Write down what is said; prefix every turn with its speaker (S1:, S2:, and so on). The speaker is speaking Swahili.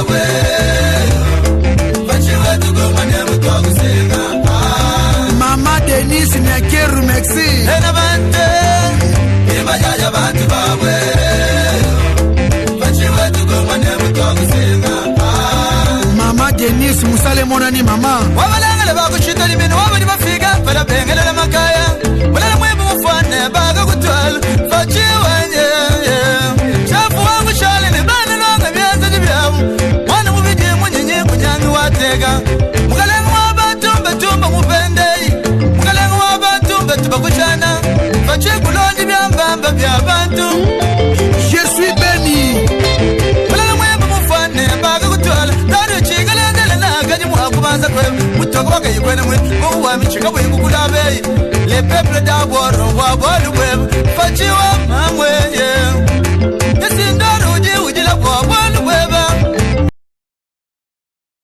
S1: bawe Bachiwe tugomane mutwagusenga
S2: Mama Denise Nyakeru Mexi
S1: Ena bante Ibajaja bantu bawe Bachiwe tugomane mutwagusenga
S2: Mama Denise Musale Monani mama
S1: Wabalangale bakushita limini wabali bafiga Bala bengele la makaya Wala mwembu mfwane baga kutwala